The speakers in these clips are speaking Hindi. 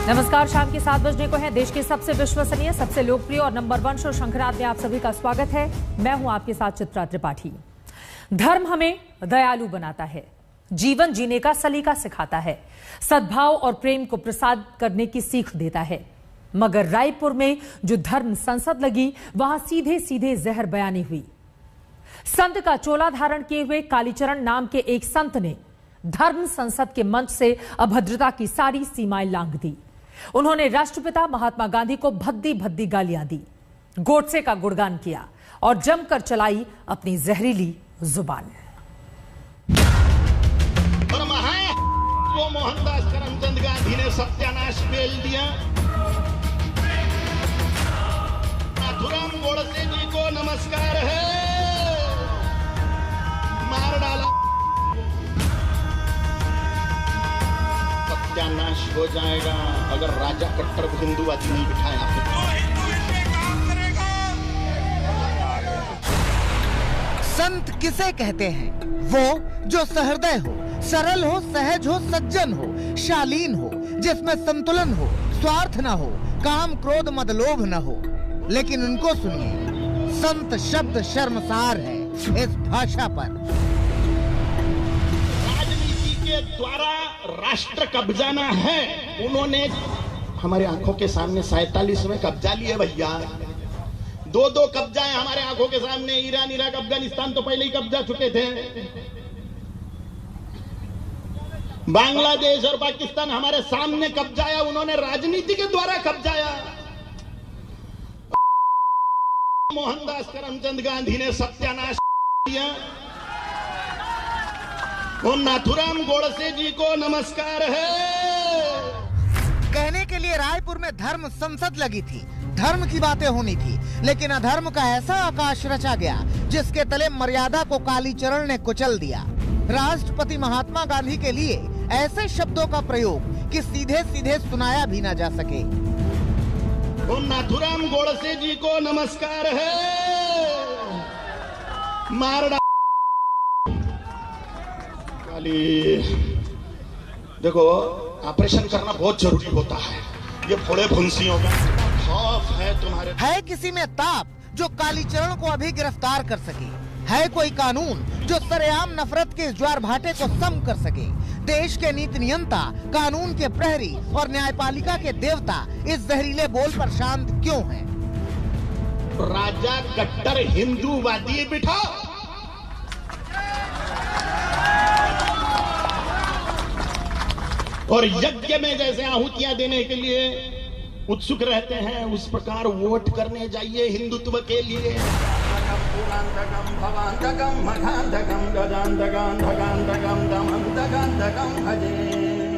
नमस्कार, शाम के 7 बजने को है। देश के सबसे विश्वसनीय, सबसे लोकप्रिय और नंबर 1 शो शंखराज में आप सभी का स्वागत है। मैं हूं आपके साथ चित्रा त्रिपाठी। धर्म हमें दयालु बनाता है, जीवन जीने का सलीका सिखाता है, सद्भाव और प्रेम को प्रसाद करने की सीख देता है। मगर रायपुर में जो धर्म संसद लगी, वहां सीधे सीधे जहर बयानी हुई। संत का चोला धारण किए हुए कालीचरण नाम के एक संत ने धर्म संसद के मंच से अभद्रता की सारी सीमाएं लांघ दी। उन्होंने राष्ट्रपिता महात्मा गांधी को भद्दी भद्दी गालियां दी, गोडसे का गुणगान किया और जमकर चलाई अपनी जहरीली जुबान। वो मोहनदास करमचंद गांधी ने सत्यानाश पेल दिया। नाथुराम गोडसे जी को नमस्कार है, मार डाला। सत्यानाश हो जाएगा अगर राजा कट्टर हिंदूवादी नहीं बिठाया। संत किसे कहते हैं? वो जो सहृदय हो, सरल हो, सहज हो, सज्जन हो, शालीन हो, जिसमें संतुलन हो, स्वार्थ न हो, काम क्रोध मद लोभ न हो। लेकिन उनको सुनिए, संत शब्द शर्मसार है इस भाषा पर। राजनीति के द्वारा राष्ट्र कब्जाना है। उन्होंने हमारे आंखों के सामने 47 में कब्जा लिए भैया। दो कब्जा है हमारे आंखों के सामने। ईरान, इराक, अफगानिस्तान तो पहले ही कब्जा चुके थे। बांग्लादेश और पाकिस्तान हमारे सामने कब्जाया, उन्होंने राजनीति के द्वारा कब्जाया। मोहनदास करमचंद गांधी ने सत्यानाश किया। और नाथुराम गोडसे जी को नमस्कार है। कहने के लिए रायपुर में धर्म संसद लगी थी, धर्म की बातें होनी थी, लेकिन अधर्म का ऐसा आकाश रचा गया जिसके तले मर्यादा को कालीचरण ने कुचल दिया। राष्ट्रपति महात्मा गांधी के लिए ऐसे शब्दों का प्रयोग कि सीधे सीधे सुनाया भी ना जा सके। नाथुराम गोडसे जी को नमस्कार है, मार डाला। देखो, ऑपरेशन करना बहुत जरूरी होता है। ये फोड़े फुंसियों का खौफ है तुम्हारे। है किसी में ताप जो कालीचरण को अभी गिरफ्तार कर सके? है कोई कानून जो सरेआम नफरत के ज्वार भाटे को सम कर सके? देश के नीति नियंता, कानून के प्रहरी और न्यायपालिका के देवता इस जहरीले बोल पर शांत क्यों हैं? राजा कट्टर हिंदूवादी बिठा। और यज्ञ में जैसे आहुतियां देने के लिए उत्सुक रहते हैं, उस प्रकार वोट करने जाइए हिंदुत्व के लिए।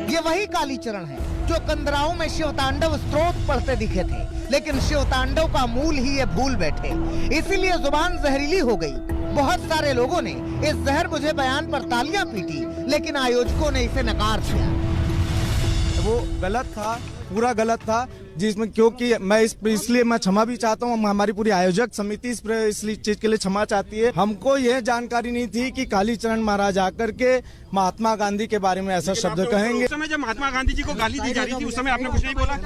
ये वही कालीचरण है जो कंदराओं में शिव तांडव स्तोत्र पढ़ते दिखे थे, लेकिन शिव तांडव का मूल ही ये भूल बैठे। इसीलिए जुबान जहरीली हो गई। बहुत सारे लोगों ने इस जहर मुझे बयान पर तालियां पीटी, लेकिन आयोजकों ने इसे नकार दिया। वो गलत था, पूरा गलत था, जिसमें क्योंकि मैं इसलिए मैं क्षमा भी चाहता हूँ। हमारी पूरी आयोजक समिति इस चीज के लिए क्षमा चाहती है। हमको यह जानकारी नहीं थी कि कालीचरण महाराज आकर के महात्मा गांधी के बारे में ऐसा शब्द कहेंगे। उस समय जब महात्मा गांधी जी को गाली दी जा रही थी, उस समय आपने कुछ नहीं बोला?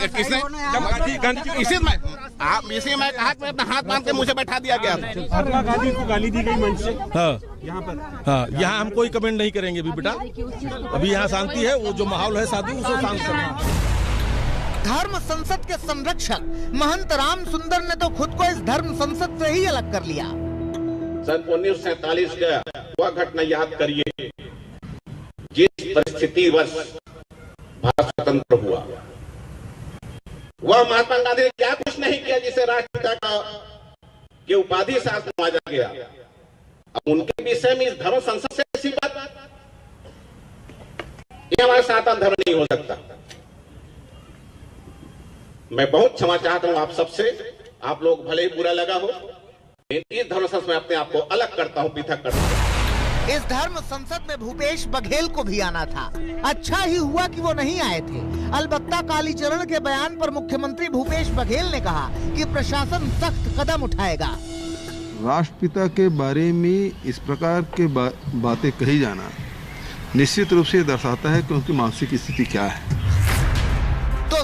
किसने? जब गांधी जी इसी में कहा कि अपना हाथ बांध के मुझे बैठा दिया गया। महात्मा गांधी को गाली दी गई मंच से। हाँ, यहाँ पर हाँ, यहाँ हम कोई कमेंट नहीं करेंगे अभी बेटा। अभी यहाँ शांति है, वो जो माहौल है शादी उसे शांत करना। धर्म संसद के संरक्षक महंत राम सुंदर ने तो खुद को इस धर्म संसद से ही अलग कर लिया। सन 1947 का वह घटना याद करिए जिस परिस्थिति वर्ष भारत स्वतंत्र हुआ। वह महात्मा गांधी ने क्या कुछ नहीं किया जिसे राष्ट्रपिता का की उपाधि से नवाजा गया। अब उनके विषय में इस धर्म संसद से ऐसी बात, ये हमारा सनातन धर्म नहीं हो सकता। मैं बहुत क्षमा चाहता हूं आप सबसे। आप लोग भले ही बुरा लगा हो, इस धर्म संसद में अपने आप को अलग करता हूं, पृथक करता हूं। इस धर्म संसद में भूपेश बघेल को भी आना था। अच्छा ही हुआ कि वो नहीं आए थे। अलबत्ता कालीचरण के बयान पर मुख्यमंत्री भूपेश बघेल ने कहा कि प्रशासन सख्त कदम उठाएगा। राष्ट्रपिता के बारे में इस प्रकार के बातें कही जाना निश्चित रूप से दर्शाता है कि उनकी मानसिक स्थिति क्या है। तो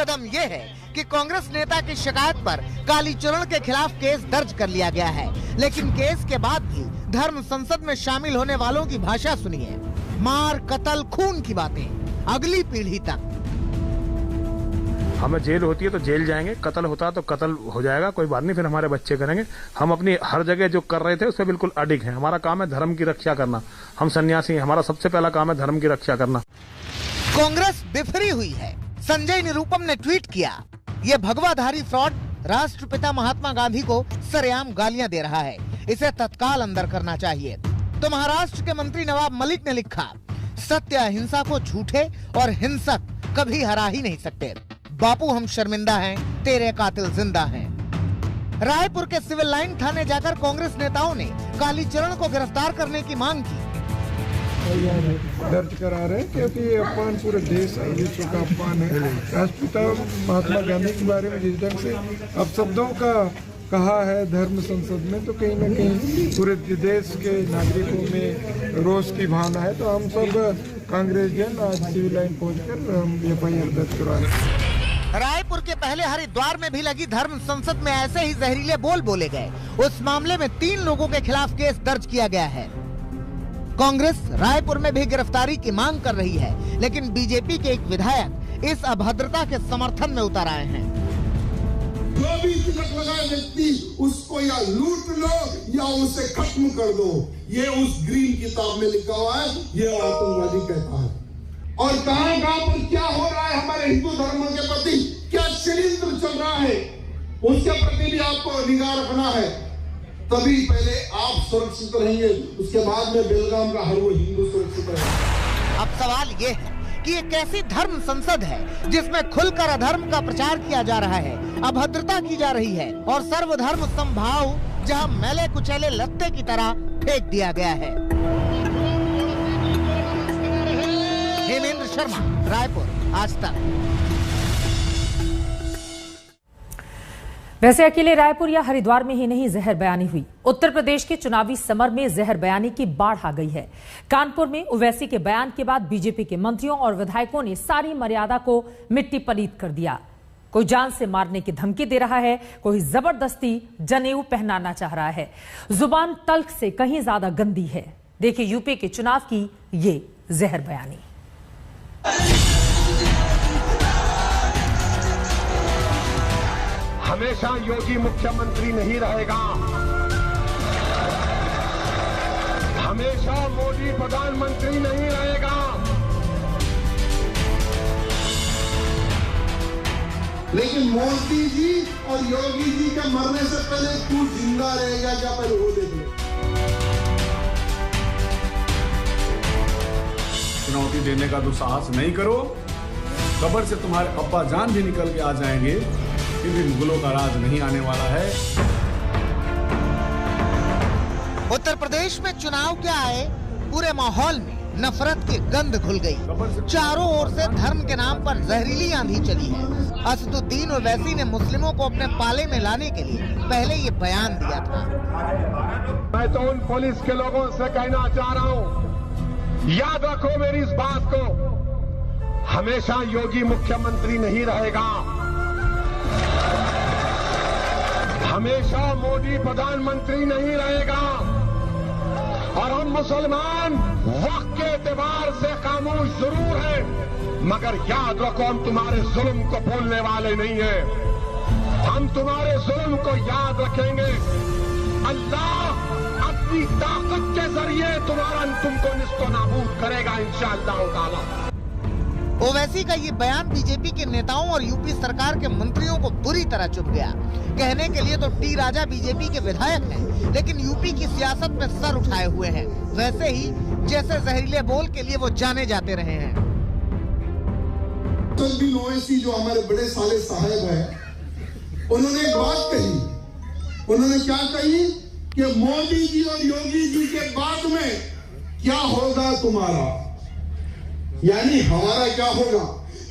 कदम ये है कि कांग्रेस नेता की शिकायत पर कालीचरण के खिलाफ केस दर्ज कर लिया गया है, लेकिन केस के बाद भी धर्म संसद में शामिल होने वालों की भाषा सुनिए। मार, कत्ल, खून की बातें अगली पीढ़ी तक। हमें जेल होती है तो जेल जाएंगे, कत्ल होता है तो कत्ल हो जाएगा, कोई बात नहीं, फिर हमारे बच्चे करेंगे। हम अपनी हर जगह जो कर रहे थे उससे बिल्कुल अडिग हैं। हमारा काम है धर्म की रक्षा करना। हम सन्यासी हैं, हमारा सबसे पहला काम है धर्म की रक्षा करना। कांग्रेस बिफरी हुई है। संजय निरुपम ने ट्वीट किया, ये भगवाधारी फ्रॉड राष्ट्रपिता महात्मा गांधी को सरेआम गालियां दे रहा है, इसे तत्काल अंदर करना चाहिए। तो महाराष्ट्र के मंत्री नवाब मलिक ने लिखा, सत्य अहिंसा को झूठे और हिंसक कभी हरा ही नहीं सकते। बापू हम शर्मिंदा हैं, तेरे कातिल जिंदा हैं। रायपुर के सिविल लाइन थाने जाकर कांग्रेस नेताओं ने कालीचरण को गिरफ्तार करने की मांग की। दर्ज करा रहे हैं क्योंकि ये अपमान पूरे देश और विश्व का अपमान है। राष्ट्रपिता महात्मा गांधी के बारे में जिस ढंग से अपशब्दों का कहा है धर्म संसद में, तो कहीं न कहीं पूरे देश के नागरिकों में रोष की भावना है। तो हम सब कांग्रेस जन आज सिविल लाइन पहुंचकर FIR दर्ज करवा रहे हैं। रायपुर के पहले हरिद्वार में भी लगी धर्म संसद में ऐसे ही जहरीले बोल बोले गए। उस मामले में 3 लोगों के खिलाफ केस दर्ज किया गया है। कांग्रेस रायपुर में भी गिरफ्तारी की मांग कर रही है, लेकिन बीजेपी के एक विधायक इस अभद्रता के समर्थन में उतर आए हैं। जो भी तिलक लगाए व्यक्ति उसको या लूट लो या उसे खत्म कर दो, ये उस ग्रीन किताब में लिखा हुआ है, ये आतंकवादी कहता है। और कहां पर क्या हो रहा है हमारे हिंदू धर्म के प्रति, क्या षड्यंत्र चल रहा है, उसके प्रति भी आपको निगाह रखना है। तभी पहले आप सुरक्षित रहेंगे, उसके बाद में बेलगाम का हर वो हिंदू सुरक्षित रहेगा। अब सवाल ये है कि ये कैसी धर्म संसद है जिसमें खुलकर अधर्म का प्रचार किया जा रहा है, अभद्रता की जा रही है और सर्वधर्म समभाव जहां मैले कुचैले लत्ते की तरह फेंक दिया गया है। हेमेंद्र शर्मा, रायपुर, आज तक। वैसे अकेले रायपुर या हरिद्वार में ही नहीं जहर बयानी हुई। उत्तर प्रदेश के चुनावी समर में जहर बयानी की बाढ़ आ गई है। कानपुर में ओवैसी के बयान के बाद बीजेपी के मंत्रियों और विधायकों ने सारी मर्यादा को मिट्टी पलीत कर दिया। कोई जान से मारने की धमकी दे रहा है, कोई जबरदस्ती जनेऊ पहनाना चाह रहा है। जुबान तल्ख से कहीं ज्यादा गंदी है। देखिए यूपी के चुनाव की ये जहर बयानी। हमेशा योगी मुख्यमंत्री नहीं रहेगा, हमेशा मोदी प्रधानमंत्री नहीं रहेगा। लेकिन मोदी जी और योगी जी के मरने से पहले तू जिंदा रहेगा क्या, पहले वो देख लो। चुनौती देने का दुस्साहस नहीं करो, कब्र से तुम्हारे अब्बा जान भी निकल के आ जाएंगे, फिर भी मुगलों का राज नहीं आने वाला है। उत्तर प्रदेश में चुनाव क्या आए, पूरे माहौल में नफरत की गंध घुल गई। चारों ओर से धर्म के नाम पर जहरीली आंधी चली है। असदुद्दीन ओवैसी ने मुस्लिमों को अपने पाले में लाने के लिए पहले ये बयान दिया था। मैं तो उन पुलिस के लोगों से कहना चाह रहा हूँ, याद रखो मेरी इस बात को, हमेशा योगी मुख्यमंत्री नहीं रहेगा, हमेशा मोदी प्रधानमंत्री नहीं रहेगा। और हम मुसलमान वक्त के एतबार से खामोश जरूर हैं, मगर याद रखो हम तुम्हारे जुल्म को भूलने वाले नहीं हैं। हम तुम्हारे जुल्म को याद रखेंगे। अल्लाह अपनी ताकत के जरिए तुमको निस्तो नाबूद करेगा इंशाअल्लाह ताला। ओवैसी का ये बयान बीजेपी के नेताओं और यूपी सरकार के मंत्रियों को बुरी तरह चुभ गया। कहने के लिए तो टी राजा बीजेपी के विधायक हैं, लेकिन यूपी की सियासत में सर उठाए हुए हैं, वैसे ही जैसे जहरीले बोल के लिए वो जाने जाते रहे हैं। असदुद्दीन ओवैसी जो हमारे बड़े साले साहब हैं, उन्होंने एक बात कही। उन्होंने क्या कही कि मोदी जी और योगी जी के बाद में क्या होगा तुम्हारा, यानी हमारा क्या होगा,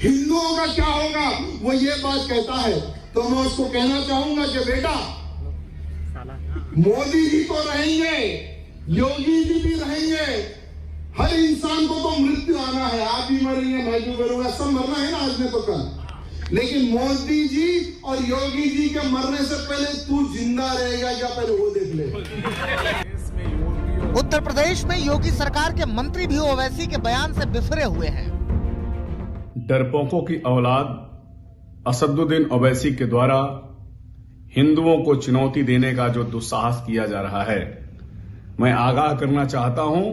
हिंदुओं का क्या होगा, वो ये बात कहता है। तो मैं उसको कहना चाहूंगा कि बेटा, मोदी जी तो रहेंगे, योगी जी भी रहेंगे, हर इंसान को तो मृत्यु आना है। आप भी मरेंगे, मैं भी मरूंगा, सब मरना है ना आज में तो कल। लेकिन मोदी जी और योगी जी के मरने से पहले तू जिंदा रहेगा क्या, पहले वो देख ले। उत्तर प्रदेश में योगी सरकार के मंत्री भी ओवैसी के बयान से बिफरे हुए हैं। डरपोकों की औलाद असदुद्दीन ओवैसी के द्वारा हिंदुओं को चुनौती देने का जो दुस्साहस किया जा रहा है, मैं आगाह करना चाहता हूं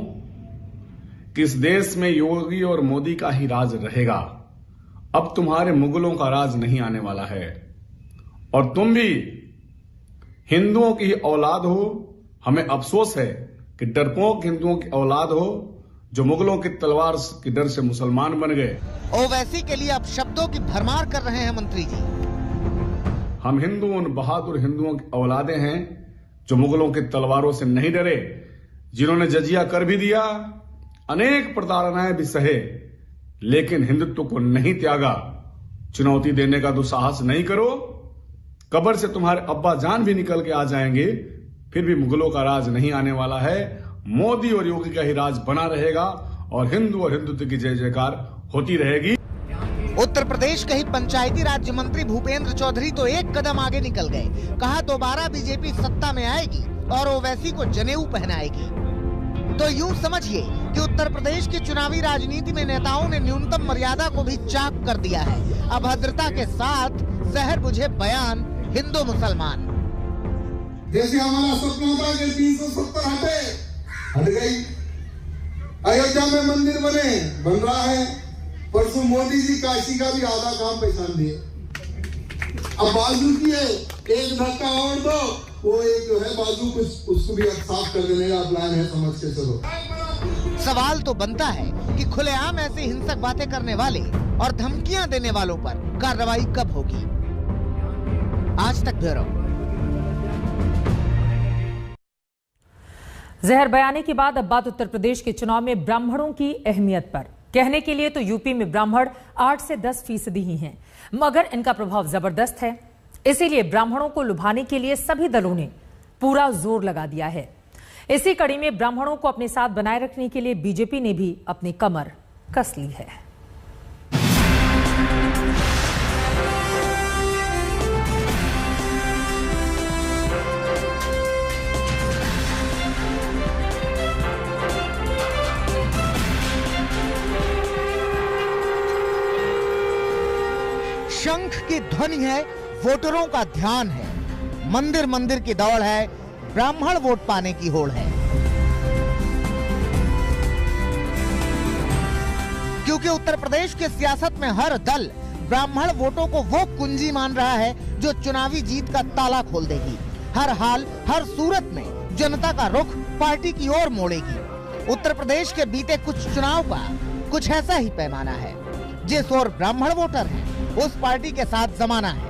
कि इस देश में योगी और मोदी का ही राज रहेगा। अब तुम्हारे मुगलों का राज नहीं आने वाला है और तुम भी हिंदुओं की ही औलाद हो। हमें अफसोस है कि डरपोक हिंदुओं की औलाद हो जो मुगलों की तलवार के डर से मुसलमान बन गए। ओवैसी के लिए अब शब्दों की भरमार कर रहे हैं मंत्री जी। हम हिंदू उन बहादुर हिंदुओं की औलादे हैं जो मुगलों की तलवारों से नहीं डरे, जिन्होंने जजिया कर भी दिया, अनेक प्रताड़नाएं भी सहे, लेकिन हिंदुत्व को नहीं त्यागा। चुनौती देने का दुस्साहस नहीं करो, कब्र से तुम्हारे अब्बा जान भी निकल के आ जाएंगे, फिर भी मुगलों का राज नहीं आने वाला है। मोदी और योगी का ही राज बना रहेगा और हिंदुत्व की जय जयकार होती रहेगी। उत्तर प्रदेश के ही पंचायती राज्य मंत्री भूपेंद्र चौधरी तो एक कदम आगे निकल गए। कहा दोबारा बीजेपी सत्ता में आएगी और ओवैसी को जनेऊ पहनाएगी। तो यूं समझिए कि उत्तर प्रदेश की चुनावी राजनीति में नेताओं ने न्यूनतम मर्यादा को भी चाक कर दिया है। अभद्रता के साथ जहर बुझे बयान हिंदू मुसलमान। जैसे हमारा सपना था कि 370 हट गई। अयोध्या में मंदिर बन रहा है। परसों मोदी जी काशी का भी आधा काम पहचान दिए। अब बाजू की है, एक धक्का और दो, वो एक जो है बाजू कुछ उसको भी अब साफ कर देने का प्लान है, समझ के चलो। सवाल तो बनता है कि खुलेआम ऐसी हिंसक बातें करने वाले और धमकियां देने वालों पर कार्रवाई कब होगी। आज तक ब्यूरो। जहर बयानी के बाद अब बात उत्तर प्रदेश के चुनाव में ब्राह्मणों की अहमियत पर। कहने के लिए तो यूपी में ब्राह्मण 8 से 10% ही हैं, मगर इनका प्रभाव जबरदस्त है। इसीलिए ब्राह्मणों को लुभाने के लिए सभी दलों ने पूरा जोर लगा दिया है। इसी कड़ी में ब्राह्मणों को अपने साथ बनाए रखने के लिए बीजेपी ने भी अपनी कमर कस ली है। शंख की ध्वनि है, वोटरों का ध्यान है, मंदिर मंदिर की दौड़ है, ब्राह्मण वोट पाने की होड़ है। क्योंकि उत्तर प्रदेश की सियासत में हर दल ब्राह्मण वोटों को वो कुंजी मान रहा है जो चुनावी जीत का ताला खोल देगी। हर हाल हर सूरत में जनता का रुख पार्टी की ओर मोड़ेगी। उत्तर प्रदेश के बीते कुछ चुनाव का कुछ ऐसा ही पैमाना है। जिस ओर ब्राह्मण वोटर है उस पार्टी के साथ जमाना है।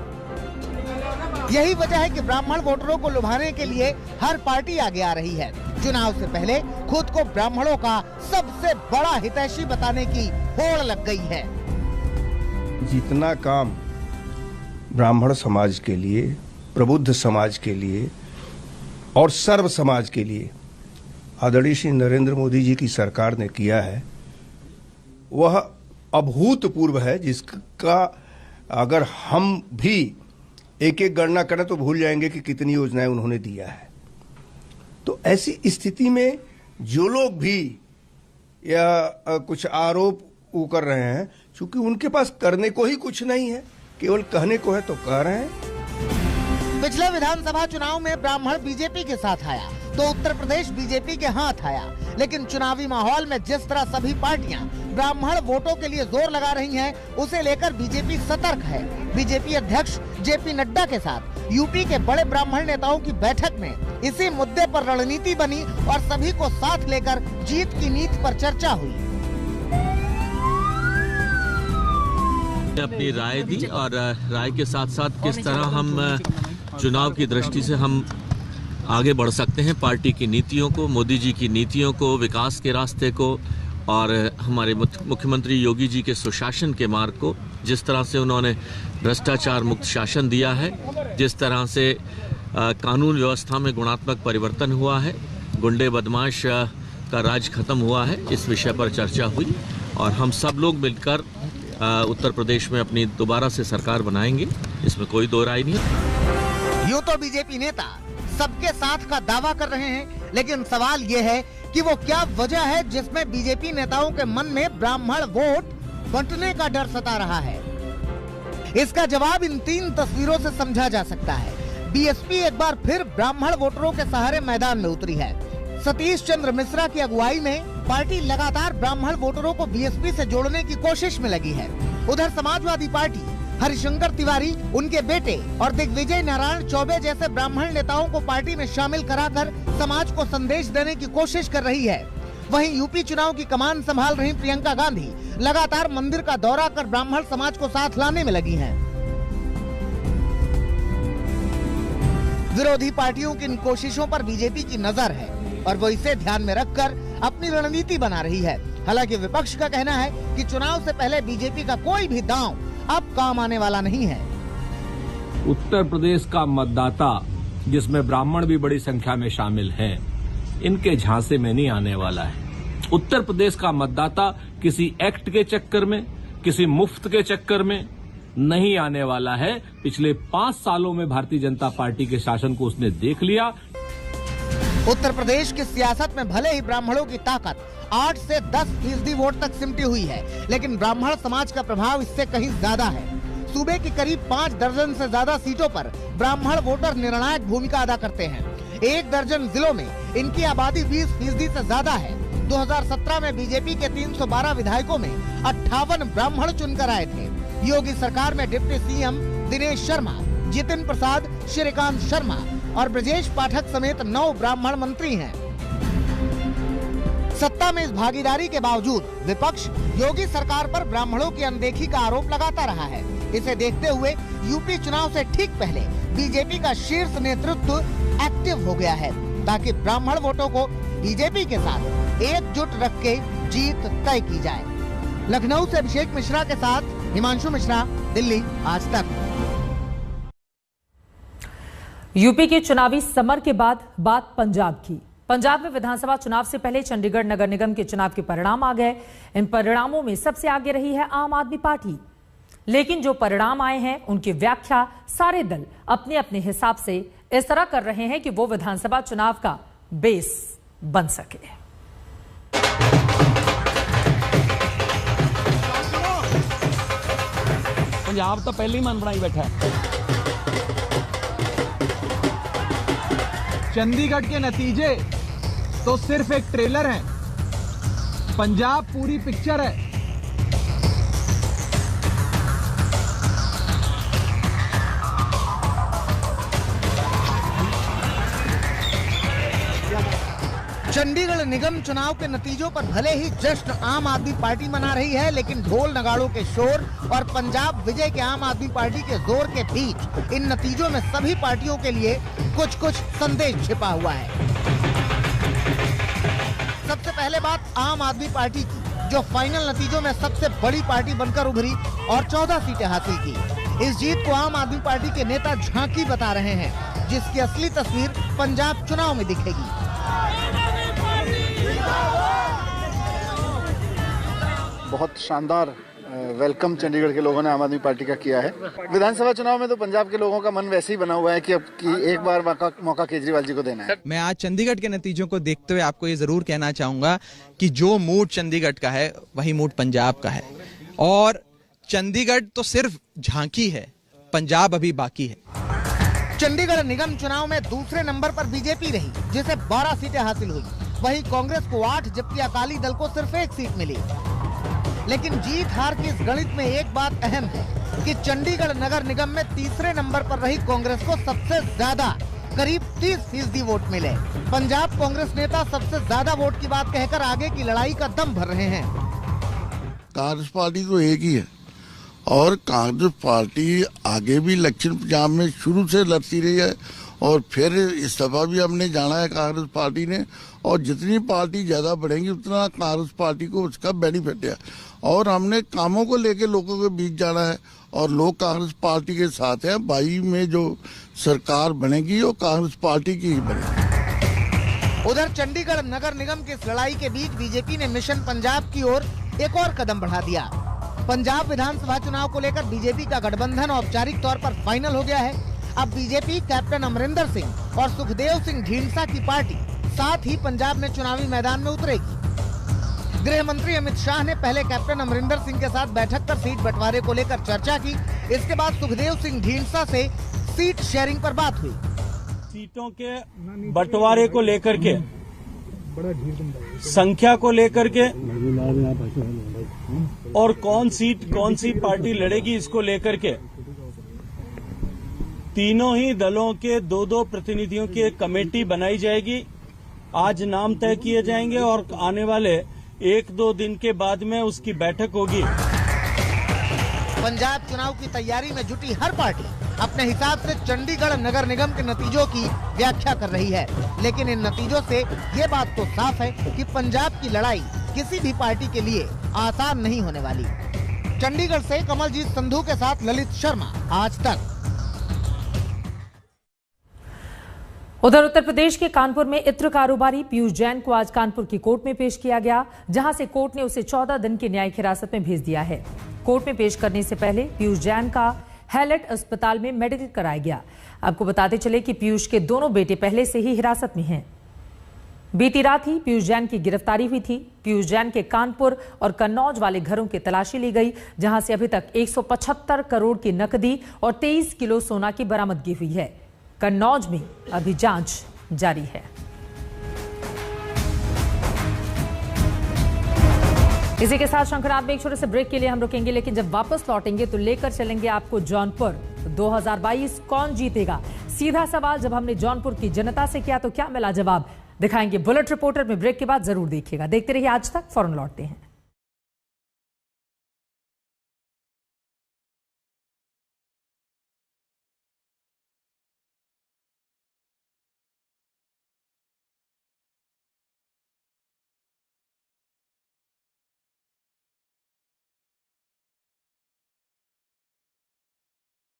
यही वजह है कि ब्राह्मण वोटरों को लुभाने के लिए हर पार्टी आगे आ रही है। चुनाव से पहले खुद को ब्राह्मणों का सबसे बड़ा हितैषी बताने की होड़ लग गई है। जितना काम ब्राह्मण समाज के लिए, प्रबुद्ध समाज के लिए और सर्व समाज के लिए आदरणीय श्री नरेंद्र मोदी जी की सरकार ने किया है, वह अभूतपूर्व है, जिसका अगर हम भी एक एक गणना करें तो भूल जाएंगे कि कितनी योजनाएं उन्होंने दिया है। तो ऐसी स्थिति में जो लोग भी या कुछ आरोप वो कर रहे हैं, क्योंकि उनके पास करने को ही कुछ नहीं है, केवल कहने को है तो कह रहे हैं। पिछले विधानसभा चुनाव में ब्राह्मण बीजेपी के साथ आया तो उत्तर प्रदेश बीजेपी के हाथ आया। लेकिन चुनावी माहौल में जिस तरह सभी पार्टियां ब्राह्मण वोटों के लिए जोर लगा रही हैं, उसे लेकर बीजेपी सतर्क है। बीजेपी अध्यक्ष जेपी नड्डा के साथ यूपी के बड़े ब्राह्मण नेताओं की बैठक में इसी मुद्दे पर रणनीति बनी और सभी को साथ लेकर जीत की नीति पर चर्चा हुई। अपनी राय दी और राय के साथ साथ किस तरह हम चुनाव की दृष्टि से हम आगे बढ़ सकते हैं, पार्टी की नीतियों को, मोदी जी की नीतियों को, विकास के रास्ते को और हमारे मुख्यमंत्री योगी जी के सुशासन के मार्ग को। जिस तरह से उन्होंने भ्रष्टाचार मुक्त शासन दिया है, जिस तरह से कानून व्यवस्था में गुणात्मक परिवर्तन हुआ है, गुंडे बदमाश का राज खत्म हुआ है, इस विषय पर चर्चा हुई और हम सब लोग मिलकर उत्तर प्रदेश में अपनी दोबारा से सरकार बनाएंगे, इसमें कोई दो राय नहीं है। यूं तो बीजेपी नेता सबके साथ का दावा कर रहे हैं, लेकिन सवाल ये है कि वो क्या वजह है जिसमें बीजेपी नेताओं के मन में ब्राह्मण वोट बंटने का डर सता रहा है। इसका जवाब इन 3 तस्वीरों से समझा जा सकता है। बीएसपी एक बार फिर ब्राह्मण वोटरों के सहारे मैदान में उतरी है। सतीश चंद्र मिश्रा की अगुवाई में पार्टी लगातार ब्राह्मण वोटरों को बीएसपी से जोड़ने की कोशिश में लगी है। उधर समाजवादी पार्टी हरिशंकर तिवारी, उनके बेटे और दिग्विजय नारायण चौबे जैसे ब्राह्मण नेताओं को पार्टी में शामिल कराकर समाज को संदेश देने की कोशिश कर रही है। वहीं यूपी चुनाव की कमान संभाल रही प्रियंका गांधी लगातार मंदिर का दौरा कर ब्राह्मण समाज को साथ लाने में लगी हैं। विरोधी पार्टियों की इन कोशिशों पर बीजेपी की नजर है और वो इसे ध्यान में रखकर अपनी रणनीति बना रही है। हालांकि विपक्ष का कहना है कि चुनाव से पहले बीजेपी का कोई भी दांव अब काम आने वाला नहीं है। उत्तर प्रदेश का मतदाता, जिसमें ब्राह्मण भी बड़ी संख्या में शामिल हैं, इनके झांसे में नहीं आने वाला है। उत्तर प्रदेश का मतदाता किसी एक्ट के चक्कर में, किसी मुफ्त के चक्कर में नहीं आने वाला है। पिछले 5 सालों में भारतीय जनता पार्टी के शासन को उसने देख लिया। उत्तर प्रदेश की सियासत में भले ही ब्राह्मणों की ताकत 8 से 10% वोट तक सिमटी हुई है, लेकिन ब्राह्मण समाज का प्रभाव इससे कहीं ज्यादा है। सूबे की करीब 5 दर्जन से ज्यादा सीटों पर ब्राह्मण वोटर निर्णायक भूमिका अदा करते हैं। 1 दर्जन जिलों में इनकी आबादी 20% से ज्यादा है। 2017 में बीजेपी के 312 विधायकों में 58 ब्राह्मण चुनकर आए थे। योगी सरकार में डिप्टी सीएम दिनेश शर्मा, जितिन प्रसाद, श्रीकांत शर्मा और ब्रजेश पाठक समेत 9 ब्राह्मण मंत्री हैं। सत्ता में इस भागीदारी के बावजूद विपक्ष योगी सरकार पर ब्राह्मणों की अनदेखी का आरोप लगाता रहा है। इसे देखते हुए यूपी चुनाव से ठीक पहले बीजेपी का शीर्ष नेतृत्व एक्टिव हो गया है, ताकि ब्राह्मण वोटों को बीजेपी के साथ एकजुट रख के जीत तय की जाए। लखनऊ से अभिषेक मिश्रा के साथ हिमांशु मिश्रा, दिल्ली आज तक। यूपी के चुनावी समर के बाद बात पंजाब की। पंजाब में विधानसभा चुनाव से पहले चंडीगढ़ नगर निगम के चुनाव के परिणाम आ गए। इन परिणामों में सबसे आगे रही है आम आदमी पार्टी, लेकिन जो परिणाम आए हैं उनकी व्याख्या सारे दल अपने अपने हिसाब से इस तरह कर रहे हैं कि वो विधानसभा चुनाव का बेस बन सके। पंजाब तो पहले ही मन बनाई बैठा है। चंडीगढ़ के नतीजे तो सिर्फ एक ट्रेलर है, पंजाब पूरी पिक्चर है। चंडीगढ़ निगम चुनाव के नतीजों पर भले ही जश्न आम आदमी पार्टी मना रही है, लेकिन ढोल नगाड़ों के शोर और पंजाब विजय के आम आदमी पार्टी के जोर के बीच इन नतीजों में सभी पार्टियों के लिए कुछ कुछ संदेश छिपा हुआ है। सबसे पहले बात आम आदमी पार्टी की, जो फाइनल नतीजों में सबसे बड़ी पार्टी बनकर उभरी और 14 सीटें हासिल की। इस जीत को आम आदमी पार्टी के नेता झांकी बता रहे हैं, जिसकी असली तस्वीर पंजाब चुनाव में दिखेगी। बहुत शानदार वेलकम चंडीगढ़ के लोगों ने आम आदमी पार्टी का किया है। विधानसभा चुनाव में तो पंजाब के लोगों का मन वैसे ही बना हुआ है कि अब की एक बार मौका केजरीवाल जी को देना है। मैं आज चंडीगढ़ के नतीजों को देखते हुए आपको ये जरूर कहना चाहूंगा कि जो मूड चंडीगढ़ का है वही मूड पंजाब का है, और चंडीगढ़ तो सिर्फ झांकी है, पंजाब अभी बाकी है। चंडीगढ़ निगम चुनाव में दूसरे नंबर पर बीजेपी रही, जिसे 12 सीटें हासिल हुई। वहीं कांग्रेस को 8 जबकि अकाली दल को सिर्फ 1 सीट मिली। लेकिन जीत हार की इस गणित में एक बात अहम है कि चंडीगढ़ नगर निगम में तीसरे नंबर पर रही कांग्रेस को सबसे ज्यादा करीब 30% वोट मिले। पंजाब कांग्रेस नेता सबसे ज्यादा वोट की बात कहकर आगे की लड़ाई का दम भर रहे हैं। कांग्रेस पार्टी तो एक ही है और कांग्रेस पार्टी आगे भी इलेक्शन पंजाब में शुरू से लड़ती रही है और फिर इस दफा भी हमने जाना है कांग्रेस पार्टी ने, और जितनी पार्टी ज्यादा बढ़ेगी उतना कांग्रेस पार्टी को उसका बेनिफिट है। और हमने कामों को लेके लोगों के बीच जाना है और लोग कांग्रेस पार्टी के साथ हैं। 22 में जो सरकार बनेगी वो कांग्रेस पार्टी की ही बनेगी। उधर चंडीगढ़ नगर निगम की इस लड़ाई के बीच बीजेपी ने मिशन पंजाब की ओर एक और कदम बढ़ा दिया। पंजाब विधानसभा चुनाव को लेकर बीजेपी का गठबंधन औपचारिक तौर पर फाइनल हो गया है। अब बीजेपी कैप्टन अमरिंदर सिंह और सुखदेव सिंह ढींढसा की पार्टी साथ ही पंजाब में चुनावी मैदान में उतरेगी। गृह मंत्री अमित शाह ने पहले कैप्टन अमरिंदर सिंह के साथ बैठक कर सीट बंटवारे को लेकर चर्चा की। इसके बाद सुखदेव सिंह ढींढसा से सीट शेयरिंग पर बात हुई। सीटों के बंटवारे को लेकर के, संख्या को लेकर के और कौन सी पार्टी लड़ेगी, इसको लेकर के तीनों ही दलों के 2-2 प्रतिनिधियों की एक कमेटी बनाई जाएगी। आज नाम तय किए जाएंगे और आने वाले 1-2 दिन के बाद में उसकी बैठक होगी। पंजाब चुनाव की तैयारी में जुटी हर पार्टी अपने हिसाब से चंडीगढ़ नगर निगम के नतीजों की व्याख्या कर रही है, लेकिन इन नतीजों से ये बात तो साफ है कि पंजाब की लड़ाई किसी भी पार्टी के लिए आसान नहीं होने वाली। चंडीगढ़ से कमलजीत संधू के साथ ललित शर्मा, आज तक। उधर उत्तर प्रदेश के कानपुर में इत्र कारोबारी पीयूष जैन को आज कानपुर की कोर्ट में पेश किया गया, जहां से कोर्ट ने उसे 14 दिन की न्यायिक हिरासत में भेज दिया है। कोर्ट में पेश करने से पहले पीयूष जैन का हैलेट अस्पताल में मेडिकल कराया गया। आपको बताते चले कि पीयूष के दोनों बेटे पहले से ही हिरासत में हैं। बीती रात ही पीयूष जैन की गिरफ्तारी हुई थी। पीयूष जैन के कानपुर और कन्नौज वाले घरों की तलाशी ली गई, जहां से अभी तक 175 करोड़ की नकदी और 23 किलो सोना की बरामदगी हुई है। कन्नौज में अभी जांच जारी है। इसी के साथ शंकराब में एक छोटे से ब्रेक के लिए हम रुकेंगे, लेकिन जब वापस लौटेंगे तो लेकर चलेंगे आपको जौनपुर 2022 कौन जीतेगा। सीधा सवाल जब हमने जौनपुर की जनता से किया तो क्या मिला जवाब, दिखाएंगे बुलेट रिपोर्टर में। ब्रेक के बाद जरूर देखिएगा। देखते रहिए आज तक, फौरन लौटते हैं।